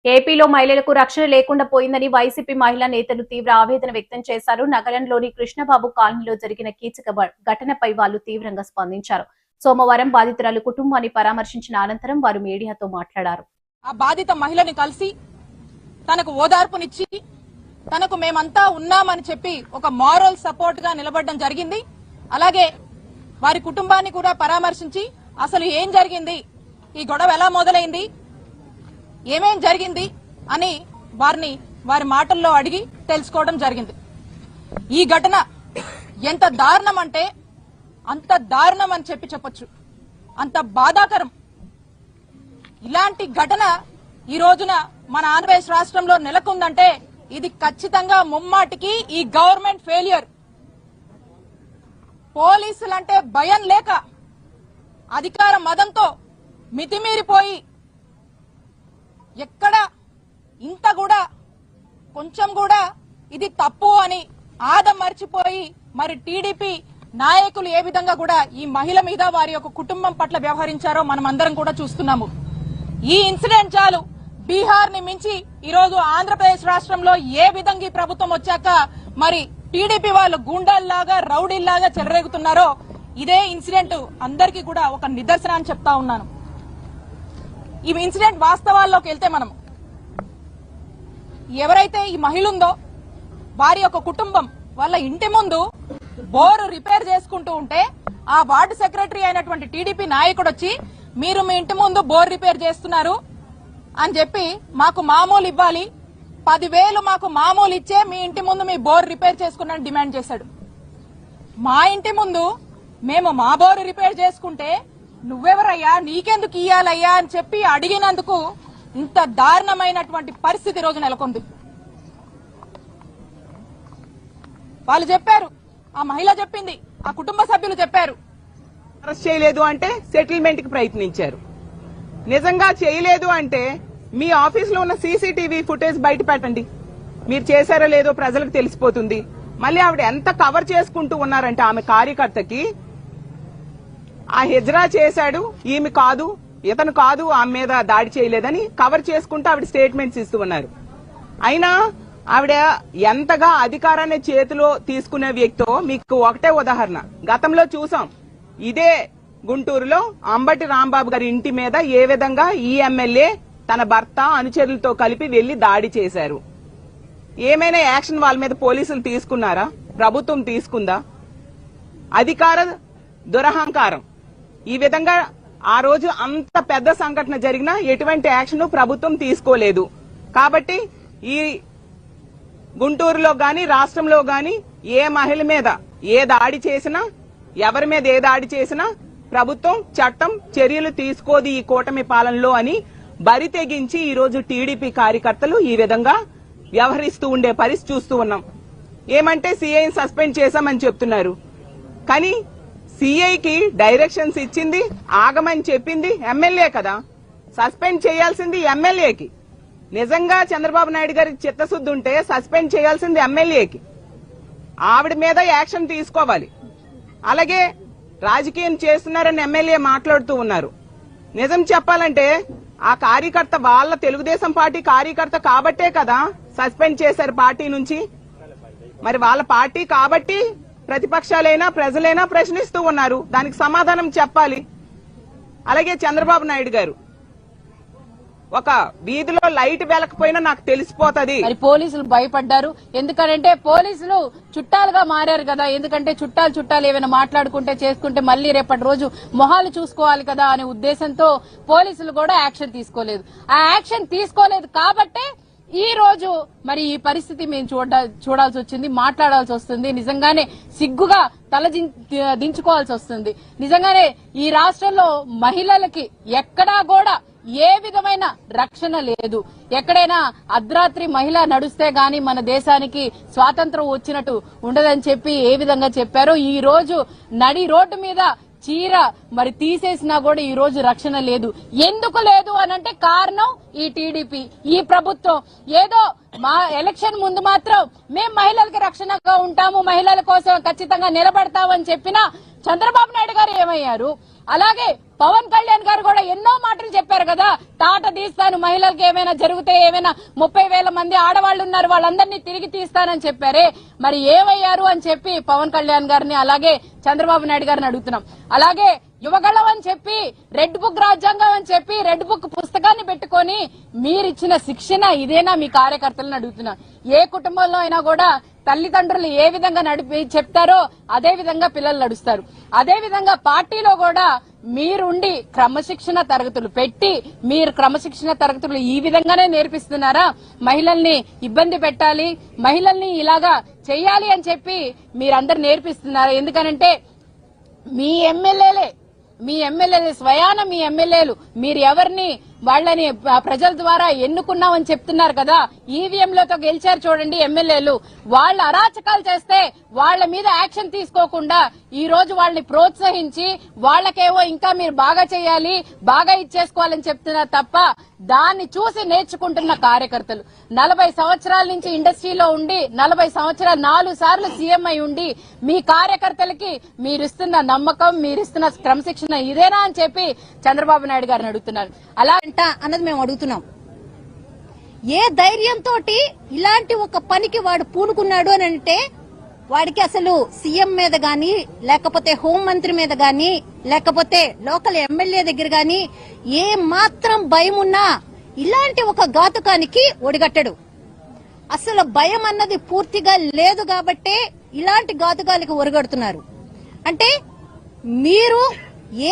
ఏపీలో మహిళలకు రక్షణ లేకుండా పోయిందని వైసీపీ మహిళా నేతలు తీవ్ర ఆవేదన వ్యక్తం చేశారు. నగరంలోని కృష్ణబాబు కాలనీలో జరిగిన కీచక ఘటనపై వారు తీవ్రంగా స్పందించారు. సోమవారం బాధితురాలు కుటుంబాన్ని పరామర్శించిన అనంతరం వారు మీడియాతో మాట్లాడారు. ఆ బాధిత మహిళని కలిసి తనకు ఓదార్పునిచ్చి తనకు మేమంతా ఉన్నామని చెప్పి ఒక మారల్ సపోర్ట్ గా నిలబడడం జరిగింది. అలాగే వారి కుటుంబాన్ని కూడా పరామర్శించి అసలు ఏం జరిగింది, ఈ గొడవ ఎలా మొదలైంది, ఏమేం జరిగింది అని వారి మాటల్లో అడిగి తెలుసుకోవడం జరిగింది. ఈ ఘటన ఎంత దారుణం అంటే అంత దారుణం అని చెప్పొచ్చు, అంత బాధాకరం. ఇలాంటి ఘటన ఈ రోజున మన ఆంధ్రప్రదేశ్ రాష్ట్రంలో నెలకొందంటే ఇది ఖచ్చితంగా ముమ్మాటికి ఈ గవర్నమెంట్ ఫెయిల్యూర్. పోలీసులంటే భయం లేక అధికార మదంతో మితిమీరిపోయి ఎక్కడ ఇంత కూడా కొంచెం కూడా ఇది తప్పు అని ఆదం మర్చిపోయి మరి టీడీపీ నాయకులు ఏ విధంగా కూడా ఈ మహిళ మీద వారి యొక్క కుటుంబం పట్ల వ్యవహరించారో మనం అందరం కూడా చూస్తున్నాము. ఈ ఇన్సిడెంట్ చాలు బీహార్ ని మించి ఈ రోజు ఆంధ్రప్రదేశ్ రాష్ట్రంలో ఏ విధంగా ఈ ప్రభుత్వం వచ్చాక మరి టీడీపీ వాళ్ళు గూండాల్లాగా రౌడీల్లాగా చెలరేగుతున్నారో ఇదే ఇన్సిడెంట్ అందరికీ కూడా ఒక నిదర్శనం అని చెప్తా ఉన్నాను. ఈ ఇన్సిడెంట్ వాస్తవాల్లోకి వెళ్తే మనం ఎవరైతే ఈ మహిళ ఉందో వారి యొక్క కుటుంబం వాళ్ళ ఇంటి ముందు బోరు రిపేర్ చేసుకుంటూ ఉంటే ఆ వార్డు సెక్రటరీ అయినటువంటి టీడీపీ నాయకుడు వచ్చి మీరు మీ ఇంటి ముందు బోర్ రిపేర్ చేస్తున్నారు అని చెప్పి మాకు మామూలు ఇవ్వాలి, 10,000 మాకు మామూలు ఇచ్చే మీ ఇంటి ముందు మీ బోర్ రిపేర్ చేసుకున్నాను డిమాండ్ చేశాడు. మా ఇంటి ముందు మేము మా బోరు రిపేర్ చేసుకుంటే నువ్వెవరయ్యా, నీకెందుకు ఇయ్యాలయ్యా అని చెప్పి అడిగినందుకు ఇంత దారుణమైనటువంటి పరిస్థితి రోజు నెలకొంది. వాళ్ళు చెప్పారు, ఆ మహిళ చెప్పింది, ఆ కుటుంబ సభ్యులు చెప్పారు, అరెస్ట్ చేయలేదు అంటే సెటిల్మెంట్ కి ప్రయత్నించారు. నిజంగా చేయలేదు అంటే మీ ఆఫీస్ లో ఉన్న సీసీటీవీ ఫుటేజ్ బయట పెట్టండి, మీరు చేశారో లేదో ప్రజలకు తెలిసిపోతుంది. మళ్ళీ ఆవిడ ఎంత కవర్ చేసుకుంటూ ఉన్నారంటే ఆమె కార్యకర్తకి ఆ హిజ్రా చేశాడు, ఈమె కాదు, ఇతను కాదు, ఆమె మీద దాడి చేయలేదని కవర్ చేసుకుంటూ ఆవిడ స్టేట్మెంట్స్ ఇస్తూ ఉన్నారు. అయినా ఆవిడ ఎంతగా అధికారాన్ని చేతిలో తీసుకునే వ్యక్తో మీకు ఒకటే ఉదాహరణ గతంలో చూసాం. ఇదే గుంటూరులో అంబటి రాంబాబు గారి ఇంటి మీద ఏ విధంగా ఈ ఎమ్మెల్యే తన భర్త అనుచరులతో కలిపి వెళ్లి దాడి చేశారు. ఏమైనా యాక్షన్ వాళ్ళ మీద పోలీసులు తీసుకున్నారా? ప్రభుత్వం తీసుకుందా? అధికార దురహంకారం. ఈ విధంగా ఆ రోజు అంత పెద్ద సంఘటన జరిగినా ఎటువంటి యాక్షన్ ప్రభుత్వం తీసుకోలేదు. కాబట్టి ఈ గుంటూరులో గాని రాష్ట్రంలో గాని ఏ మహిళ మీద ఏ దాడి చేసినా, ఎవరి మీద ఏ దాడి చేసినా ప్రభుత్వం చట్టం చర్యలు తీసుకోదు ఈ కూటమి పాలనలో అని బరి తెగించి ఈ రోజు టీడీపీ కార్యకర్తలు ఈ విధంగా వ్యవహరిస్తూ ఉండే పరిస్థితి చూస్తూ ఉన్నాం. ఏమంటే సీఐని సస్పెండ్ చేశామని చెప్తున్నారు, కానీ సీఐకి డైరెక్షన్స్ ఇచ్చింది, ఆగమని చెప్పింది ఎమ్మెల్యే కదా. సస్పెండ్ చేయాల్సింది ఎమ్మెల్యేకి. నిజంగా చంద్రబాబు నాయుడు గారికి చిత్తశుద్ధి ఉంటే సస్పెండ్ చేయాల్సింది ఎమ్మెల్యేకి. ఆవిడ మీద యాక్షన్ తీసుకోవాలి. అలాగే రాజకీయం చేస్తున్నారని ఎమ్మెల్యే మాట్లాడుతూ ఉన్నారు. నిజం చెప్పాలంటే ఆ కార్యకర్త వాళ్ళ తెలుగుదేశం పార్టీ కార్యకర్త కాబట్టే కదా సస్పెండ్ చేశారు పార్టీ నుంచి. మరి వాళ్ళ పార్టీ కాబట్టి ప్రతిపక్షాలైనా ప్రజలైనా ప్రశ్నిస్తూ ఉన్నారు, దానికి సమాధానం చెప్పాలి. అలాగే చంద్రబాబు నాయుడు గారు ఒక వీధిలో లైట్ వెలకపోయినా నాకు తెలిసిపోతుంది. మరి పోలీసులు భయపడ్డారు, ఎందుకంటే పోలీసులు చుట్టాలుగా మారారు కదా. ఎందుకంటే చుట్టాలు ఏమైనా మాట్లాడుకుంటే చేసుకుంటే మళ్ళీ రేపటి రోజు మొహాలు చూసుకోవాలి కదా అనే ఉద్దేశంతో పోలీసులు కూడా యాక్షన్ తీసుకోలేదు. ఆ యాక్షన్ తీసుకోలేదు కాబట్టే ఈ రోజు మరి ఈ పరిస్థితి మేము చూడాల్సి వచ్చింది, మాట్లాడాల్సి వస్తుంది. నిజంగానే సిగ్గుగా తల దించుకోవాల్సి వస్తుంది. నిజంగానే ఈ రాష్ట్రంలో మహిళలకి ఎక్కడా కూడా ఏ విధమైన రక్షణ లేదు. ఎక్కడైనా అర్ధరాత్రి మహిళ నడుస్తే గాని మన దేశానికి స్వాతంత్రం వచ్చినట్టు ఉండదని చెప్పి ఏ విధంగా చెప్పారో ఈ రోజు నడి రోడ్డు మీద చీర మరి తీసేసినా కూడా ఈ రోజు రక్షణ లేదు. ఎందుకు లేదు అనంటే కారణం ఈ టీడీపీ, ఈ ప్రభుత్వం. ఏదో మా ఎలక్షన్ ముందు మాత్రం మేం మహిళలకి రక్షణగా ఉంటాము, మహిళల కోసం ఖచ్చితంగా నిలబడతామని చెప్పినా చంద్రబాబు నాయుడు గారు ఏమయ్యారు? అలాగే పవన్ కళ్యాణ్ గారు కూడా ఎన్నో మాటలు చెప్పారు కదా, తాట తీస్తాను, మహిళలకు ఏమైనా జరిగితే ఏమైనా 30,000 మంది ఆడవాళ్లు ఉన్నారు వాళ్ళందరినీ తిరిగి తీస్తానని చెప్పారే, మరి ఏమయ్యారు అని చెప్పి పవన్ కళ్యాణ్ గారిని అలాగే చంద్రబాబు నాయుడు గారిని అడుగుతున్నాం. అలాగే యువగళం అని చెప్పి, రెడ్ బుక్ రాజ్యాంగం అని చెప్పి రెడ్ బుక్ పుస్తకాన్ని పెట్టుకొని మీరిచ్చిన శిక్షణ ఇదేనా మీ కార్యకర్తలను అడుగుతున్నా. ఏ కుటుంబంలో అయినా కూడా తల్లిదండ్రులు ఏ విధంగా చెప్తారో అదే విధంగా పిల్లలు నడుస్తారు. అదే విధంగా పార్టీలో కూడా మీరుండి క్రమశిక్షణ తరగతులు పెట్టి మీరు క్రమశిక్షణ తరగతులు ఈ విధంగానే నేర్పిస్తున్నారా? మహిళల్ని ఇబ్బంది పెట్టాలి, మహిళల్ని ఇలాగా చెయ్యాలి అని చెప్పి మీరందరు నేర్పిస్తున్నారా? ఎందుకనంటే మీ ఎమ్మెల్యేలే స్వయాన మీ ఎమ్మెల్యేలు మీరు ఎవరిని వాళ్ళని ప్రజల ద్వారా ఎన్నుకున్నామని చెప్తున్నారు కదా, ఈవీఎంలతో గెలిచారు చూడండి ఎమ్మెల్యేలు, వాళ్ళ అరాచకాలు చేస్తే వాళ్ళ మీద యాక్షన్ తీసుకోకుండా ఈ రోజు వాళ్ళని ప్రోత్సహించి వాళ్ళకేవో ఇంకా మీరు బాగా చేయాలి, బాగా ఇచ్చేసుకోవాలని చెప్తున్నారు తప్ప దాన్ని చూసి నేర్చుకుంటున్న కార్యకర్తలు 40 సంవత్సరాల నుంచి ఇండస్ట్రీలో ఉండి 40 సంవత్సరాలు 4 సార్లు సీఎం అయి ఉండి మీ కార్యకర్తలకి మీరిస్తున్న నమ్మకం, మీరిస్తున్న క్రమశిక్షణ ఇదేనా అని చెప్పి చంద్రబాబు నాయుడు గారిని అడుగుతున్నారు. అలా అన్నది మేము అడుగుతున్నాం. ఏ ధైర్యంతో ఇలాంటి ఒక పనికి వాడు పూనుకున్నాడు అని అంటే వాడికి అసలు సీఎం మీద గాని, లేకపోతే హోంమంత్రి మీద గాని, లేకపోతే లోకల్ ఎమ్మెల్యే దగ్గర గాని ఏ మాత్రం భయం ఉన్నా ఇలాంటి ఒక ఘాతుకానికి ఒడిగట్టడు. అసలు భయం అన్నది పూర్తిగా లేదు కాబట్టే ఇలాంటి ఘాతుకాలకు ఒడిగడుతున్నారు. అంటే మీరు ఏ